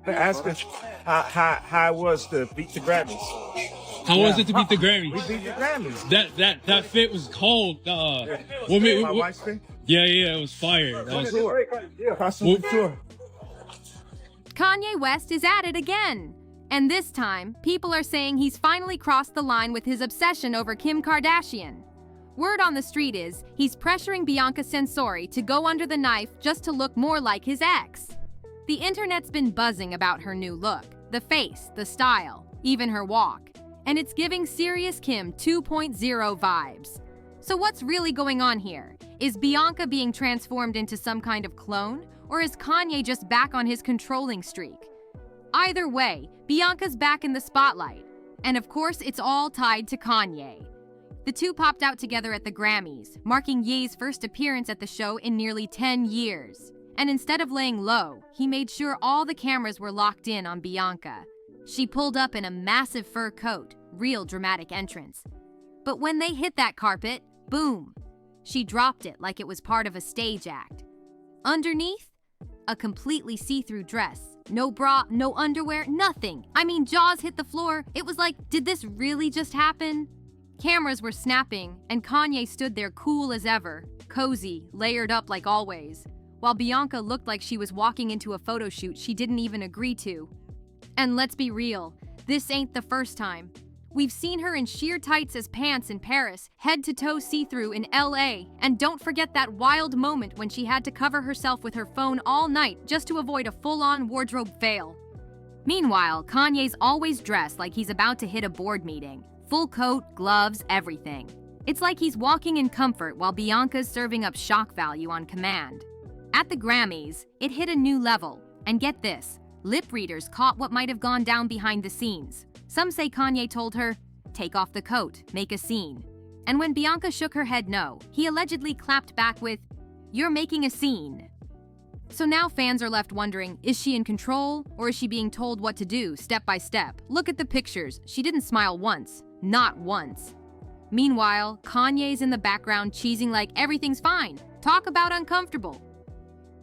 Ask us how it was to beat the Grammys. How was it to beat the Grammys? We beat the Grammys. That fit was cold. My wife's fit? Yeah, it was fire. That was tour. Kanye West is at it again. And this time, people are saying he's finally crossed the line with his obsession over Kim Kardashian. Word on the street is he's pressuring Bianca Censori to go under the knife just to look more like his ex. The internet's been buzzing about her new look, the face, the style, even her walk. And it's giving serious Kim 2.0 vibes. So what's really going on here? Is Bianca being transformed into some kind of clone? Or is Kanye just back on his controlling streak? Either way, Bianca's back in the spotlight. And of course, it's all tied to Kanye. The two popped out together at the Grammys, marking Ye's first appearance at the show in nearly 10 years. And instead of laying low, he made sure all the cameras were locked in on Bianca. She pulled up in a massive fur coat, real dramatic entrance. But when they hit that carpet, boom, she dropped it like it was part of a stage act. Underneath, a completely see-through dress. No bra, no underwear, nothing. I mean, jaws hit the floor. It was like, did this really just happen? Cameras were snapping, and Kanye stood there cool as ever, cozy, layered up like always, while Bianca looked like she was walking into a photo shoot she didn't even agree to. And let's be real, this ain't the first time. We've seen her in sheer tights as pants in Paris, head-to-toe see-through in LA, and don't forget that wild moment when she had to cover herself with her phone all night just to avoid a full-on wardrobe fail. Meanwhile, Kanye's always dressed like he's about to hit a board meeting. Full coat, gloves, everything. It's like he's walking in comfort while Bianca's serving up shock value on command. At the Grammys, it hit a new level, and get this, lip readers caught what might have gone down behind the scenes. Some say Kanye told her, take off the coat, make a scene. And when Bianca shook her head no, he allegedly clapped back with, you're making a scene. So now fans are left wondering, is she in control, or is she being told what to do step by step? Look at the pictures, she didn't smile once, not once. Meanwhile, Kanye's in the background cheesing like everything's fine, talk about uncomfortable.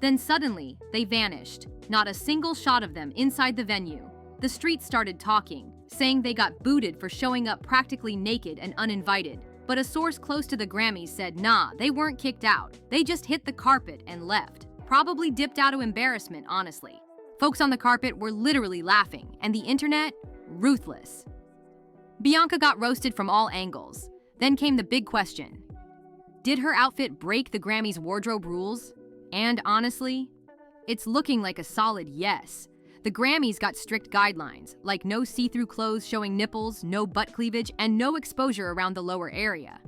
Then suddenly, they vanished, not a single shot of them inside the venue. The street started talking, saying they got booted for showing up practically naked and uninvited. But a source close to the Grammys said, nah, they weren't kicked out. They just hit the carpet and left. Probably dipped out of embarrassment, honestly. Folks on the carpet were literally laughing, and the internet, ruthless. Bianca got roasted from all angles. Then came the big question. Did her outfit break the Grammys' wardrobe rules? And honestly, it's looking like a solid yes. The Grammys got strict guidelines, like no see-through clothes showing nipples, no butt cleavage, and no exposure around the lower area.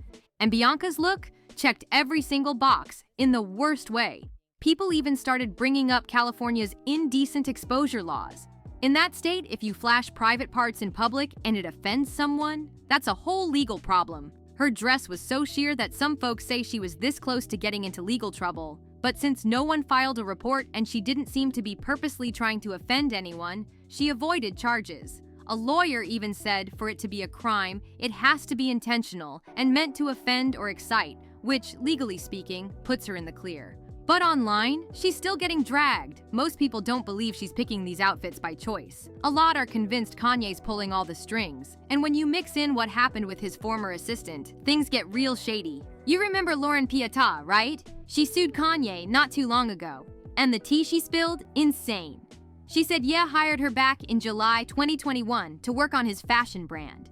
And Bianca's look checked every single box, in the worst way. People even started bringing up California's indecent exposure laws. In that state, if you flash private parts in public and it offends someone, that's a whole legal problem. Her dress was so sheer that some folks say she was this close to getting into legal trouble. But since no one filed a report and she didn't seem to be purposely trying to offend anyone, she avoided charges. A lawyer even said for it to be a crime, it has to be intentional and meant to offend or excite, which, legally speaking, puts her in the clear. But online, she's still getting dragged. Most people don't believe she's picking these outfits by choice. A lot are convinced Kanye's pulling all the strings. And when you mix in what happened with his former assistant, things get real shady. You remember Lauren Piattà, right? She sued Kanye not too long ago. And the tea she spilled? Insane. She said Ye hired her back in July 2021 to work on his fashion brand.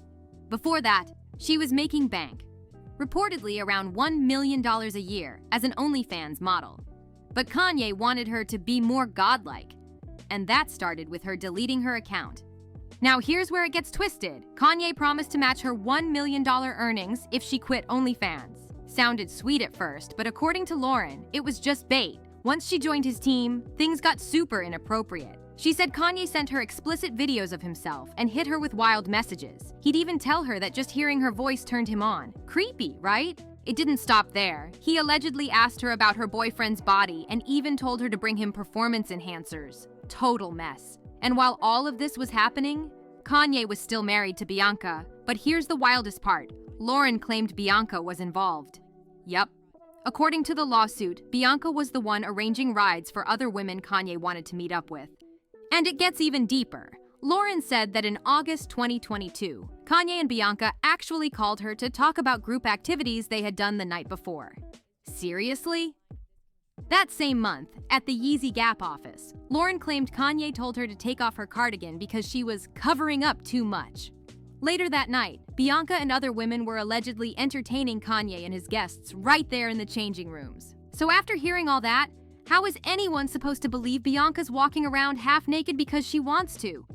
Before that, she was making bank. Reportedly around $1 million a year as an OnlyFans model. But Kanye wanted her to be more godlike. And that started with her deleting her account. Now here's where it gets twisted. Kanye promised to match her $1 million earnings if she quit OnlyFans. Sounded sweet at first, but according to Lauren, it was just bait. Once she joined his team, things got super inappropriate. She said Kanye sent her explicit videos of himself and hit her with wild messages. He'd even tell her that just hearing her voice turned him on. Creepy, right? It didn't stop there. He allegedly asked her about her boyfriend's body and even told her to bring him performance enhancers. Total mess. And while all of this was happening, Kanye was still married to Bianca. But here's the wildest part. Lauren claimed Bianca was involved. Yup. According to the lawsuit, Bianca was the one arranging rides for other women Kanye wanted to meet up with. And it gets even deeper. Lauren said that in August 2022, Kanye and Bianca actually called her to talk about group activities they had done the night before. Seriously? That same month, at the Yeezy Gap office, Lauren claimed Kanye told her to take off her cardigan because she was covering up too much. Later that night, Bianca and other women were allegedly entertaining Kanye and his guests right there in the changing rooms. So after hearing all that, how is anyone supposed to believe Bianca's walking around half naked because she wants to?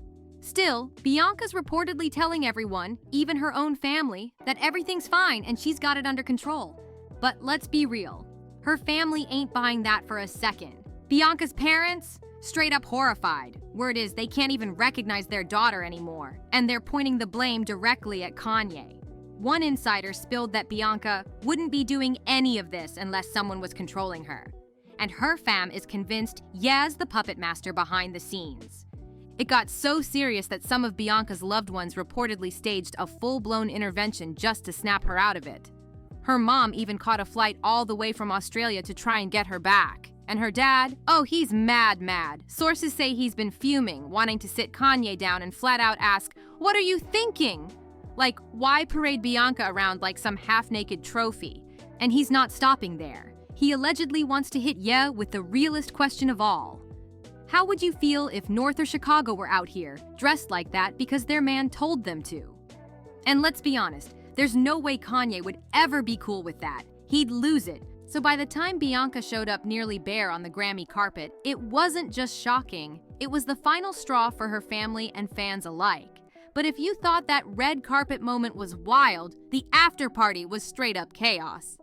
Still, Bianca's reportedly telling everyone, even her own family, that everything's fine and she's got it under control. But let's be real. Her family ain't buying that for a second. Bianca's parents? Straight up horrified. Word is they can't even recognize their daughter anymore, and they're pointing the blame directly at Kanye. One insider spilled that Bianca wouldn't be doing any of this unless someone was controlling her. And her fam is convinced Ye's the puppet master behind the scenes. It got so serious that some of Bianca's loved ones reportedly staged a full-blown intervention just to snap her out of it. Her mom even caught a flight all the way from Australia to try and get her back. And her dad? Oh, he's mad. Sources say he's been fuming, wanting to sit Kanye down and flat out ask, "What are you thinking?" Like, why parade Bianca around like some half-naked trophy? And he's not stopping there. He allegedly wants to hit Ye with the realest question of all. How would you feel if North or Chicago were out here, dressed like that because their man told them to? And let's be honest, there's no way Kanye would ever be cool with that. He'd lose it. So by the time Bianca showed up nearly bare on the Grammy carpet, it wasn't just shocking, it was the final straw for her family and fans alike. But if you thought that red carpet moment was wild, the after party was straight up chaos.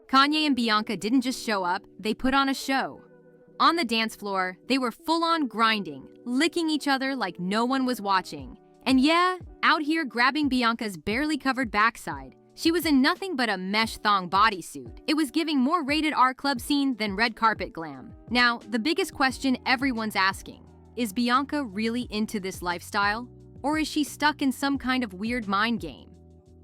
Kanye and Bianca didn't just show up, they put on a show. On the dance floor, they were full-on grinding, licking each other like no one was watching. And yeah, out here grabbing Bianca's barely covered backside. She was in nothing but a mesh thong bodysuit. It was giving more rated R club scene than red carpet glam. Now, the biggest question everyone's asking, is Bianca really into this lifestyle? Or is she stuck in some kind of weird mind game?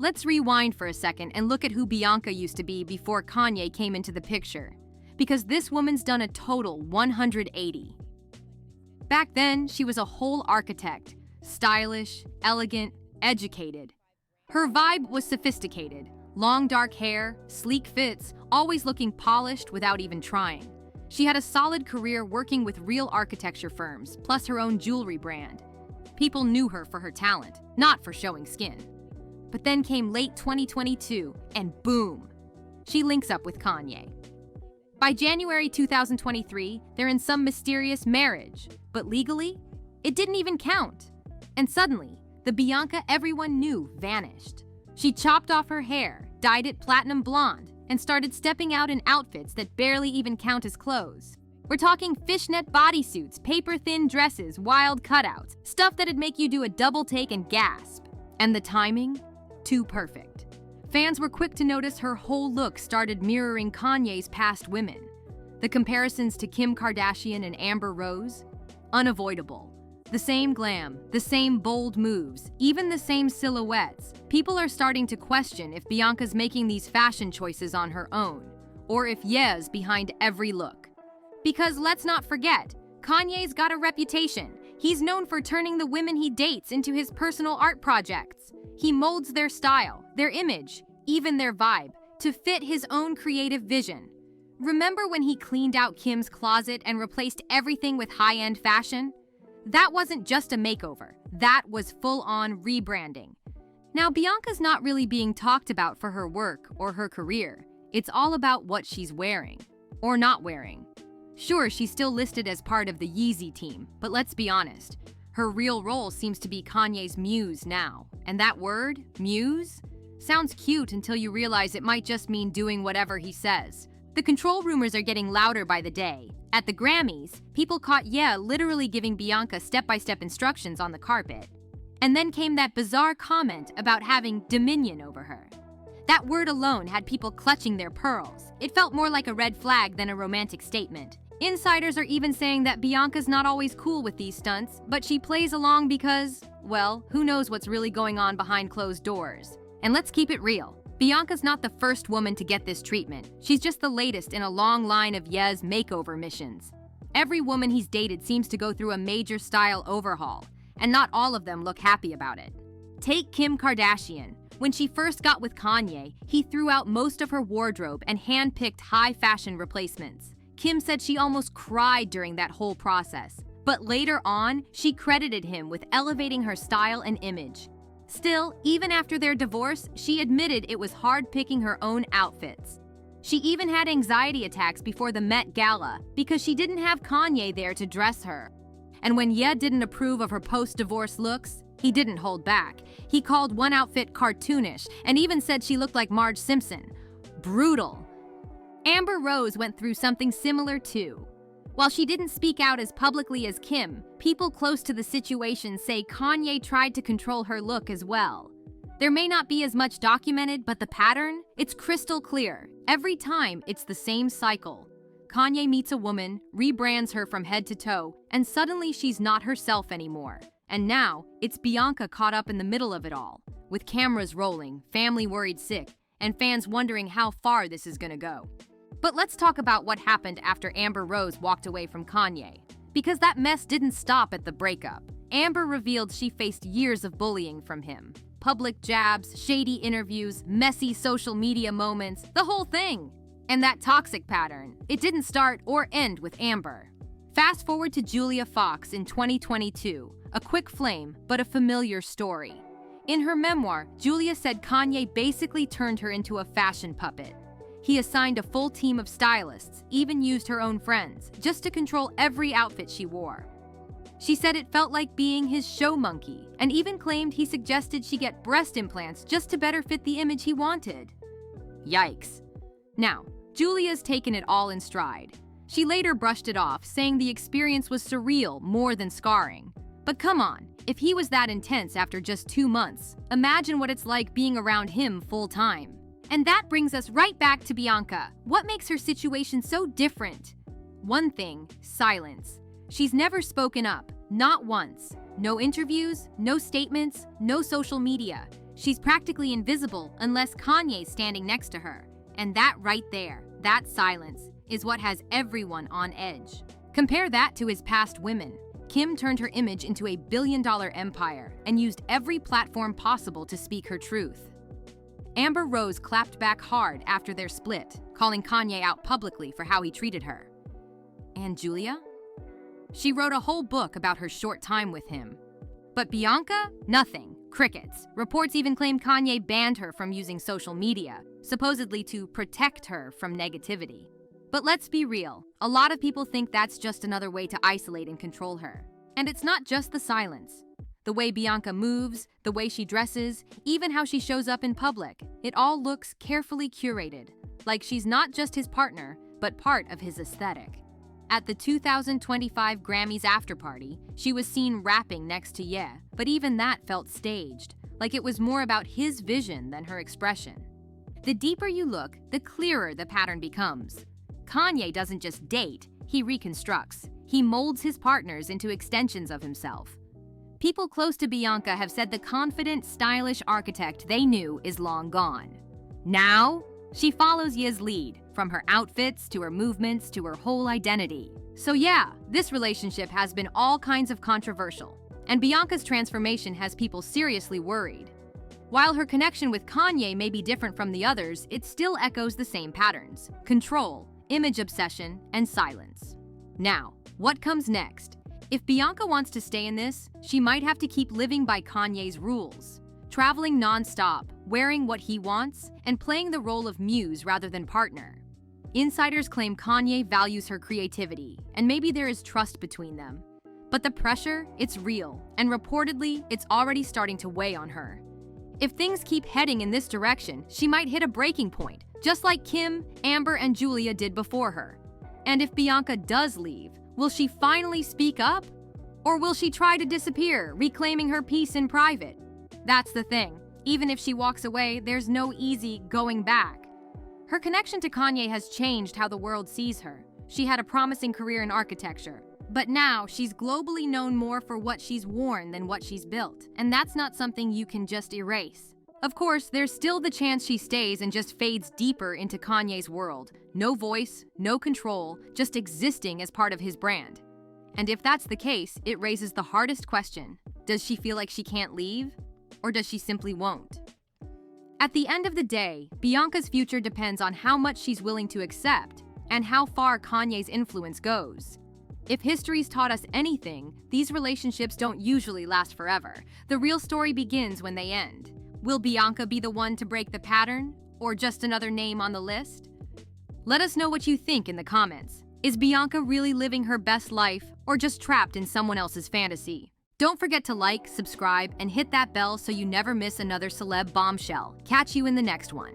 Let's rewind for a second and look at who Bianca used to be before Kanye came into the picture. Because this woman's done a total 180. Back then, she was a whole architect. Stylish, elegant, educated. Her vibe was sophisticated. Long dark hair, sleek fits, always looking polished without even trying. She had a solid career working with real architecture firms, plus her own jewelry brand. People knew her for her talent, not for showing skin. But then came late 2022, and boom, she links up with Kanye. By January 2023, they're in some mysterious marriage, but legally, it didn't even count. And suddenly, the Bianca everyone knew vanished. She chopped off her hair, dyed it platinum blonde, and started stepping out in outfits that barely even count as clothes. We're talking fishnet bodysuits, paper-thin dresses, wild cutouts, stuff that'd make you do a double take and gasp. And the timing? Too perfect. Fans were quick to notice her whole look started mirroring Kanye's past women. The comparisons to Kim Kardashian and Amber Rose? Unavoidable. The same glam, the same bold moves, even the same silhouettes. People are starting to question if Bianca's making these fashion choices on her own, or if Ye's behind every look. Because let's not forget, Kanye's got a reputation. He's known for turning the women he dates into his personal art projects. He molds their style, their image, even their vibe, to fit his own creative vision. Remember when he cleaned out Kim's closet and replaced everything with high-end fashion? That wasn't just a makeover, that was full-on rebranding. Now, Bianca's not really being talked about for her work or her career. It's all about what she's wearing, or not wearing. Sure, she's still listed as part of the Yeezy team, but let's be honest. Her real role seems to be Kanye's muse now. And that word, muse, sounds cute until you realize it might just mean doing whatever he says. The control rumors are getting louder by the day. At the Grammys, people caught Ye literally giving Bianca step-by-step instructions on the carpet. And then came that bizarre comment about having dominion over her. That word alone had people clutching their pearls. It felt more like a red flag than a romantic statement. Insiders are even saying that Bianca's not always cool with these stunts, but she plays along because, well, who knows what's really going on behind closed doors. And let's keep it real. Bianca's not the first woman to get this treatment. She's just the latest in a long line of Ye's makeover missions. Every woman he's dated seems to go through a major style overhaul, and not all of them look happy about it. Take Kim Kardashian. When she first got with Kanye, he threw out most of her wardrobe and hand-picked high-fashion replacements. Kim said she almost cried during that whole process, but later on, she credited him with elevating her style and image. Still, even after their divorce, she admitted it was hard picking her own outfits. She even had anxiety attacks before the Met Gala because she didn't have Kanye there to dress her. And when Ye didn't approve of her post-divorce looks, he didn't hold back. He called one outfit cartoonish and even said she looked like Marge Simpson. Brutal. Amber Rose went through something similar too. While she didn't speak out as publicly as Kim, people close to the situation say Kanye tried to control her look as well. There may not be as much documented, but the pattern, it's crystal clear. Every time, it's the same cycle. Kanye meets a woman, rebrands her from head to toe, and suddenly she's not herself anymore. And now, it's Bianca caught up in the middle of it all, with cameras rolling, family worried sick, and fans wondering how far this is gonna go. But let's talk about what happened after Amber Rose walked away from Kanye. Because that mess didn't stop at the breakup. Amber revealed she faced years of bullying from him. Public jabs, shady interviews, messy social media moments, the whole thing. And that toxic pattern, it didn't start or end with Amber. Fast forward to Julia Fox in 2022, a quick flame, but a familiar story. In her memoir, Julia said Kanye basically turned her into a fashion puppet. He assigned a full team of stylists, even used her own friends, just to control every outfit she wore. She said it felt like being his show monkey, and even claimed he suggested she get breast implants just to better fit the image he wanted. Yikes. Now, Julia's taken it all in stride. She later brushed it off, saying the experience was surreal more than scarring. But come on, if he was that intense after just 2 months, imagine what it's like being around him full-time. And that brings us right back to Bianca. What makes her situation so different? One thing, silence. She's never spoken up, not once. No interviews, no statements, no social media. She's practically invisible unless Kanye's standing next to her. And that right there, that silence, is what has everyone on edge. Compare that to his past women. Kim turned her image into a billion-dollar empire and used every platform possible to speak her truth. Amber Rose clapped back hard after their split, calling Kanye out publicly for how he treated her. And Julia? She wrote a whole book about her short time with him. But Bianca? Nothing. Crickets. Reports even claim Kanye banned her from using social media, supposedly to protect her from negativity. But let's be real, a lot of people think that's just another way to isolate and control her. And it's not just the silence. The way Bianca moves, the way she dresses, even how she shows up in public, it all looks carefully curated, like she's not just his partner, but part of his aesthetic. At the 2025 Grammys after-party, she was seen rapping next to Ye, but even that felt staged, like it was more about his vision than her expression. The deeper you look, the clearer the pattern becomes. Kanye doesn't just date, he reconstructs. He molds his partners into extensions of himself. People close to Bianca have said the confident, stylish architect they knew is long gone. Now, she follows Ye's lead, from her outfits to her movements to her whole identity. So yeah, this relationship has been all kinds of controversial, and Bianca's transformation has people seriously worried. While her connection with Kanye may be different from the others, it still echoes the same patterns: control, image obsession, and silence. Now, what comes next? If Bianca wants to stay in this, she might have to keep living by Kanye's rules. Traveling non-stop, wearing what he wants, and playing the role of muse rather than partner. Insiders claim Kanye values her creativity, and maybe there is trust between them. But the pressure, it's real, and reportedly, it's already starting to weigh on her. If things keep heading in this direction, she might hit a breaking point, just like Kim, Amber, and Julia did before her. And if Bianca does leave, will she finally speak up? Or will she try to disappear, reclaiming her peace in private? That's the thing. Even if she walks away, there's no easy going back. Her connection to Kanye has changed how the world sees her. She had a promising career in architecture, but now she's globally known more for what she's worn than what she's built, and that's not something you can just erase. Of course, there's still the chance she stays and just fades deeper into Kanye's world. No voice, no control, just existing as part of his brand. And if that's the case, it raises the hardest question. Does she feel like she can't leave? Or does she simply won't? At the end of the day, Bianca's future depends on how much she's willing to accept and how far Kanye's influence goes. If history's taught us anything, these relationships don't usually last forever. The real story begins when they end. Will Bianca be the one to break the pattern, or just another name on the list? Let us know what you think in the comments. Is Bianca really living her best life, or just trapped in someone else's fantasy? Don't forget to like, subscribe, and hit that bell so you never miss another celeb bombshell. Catch you in the next one.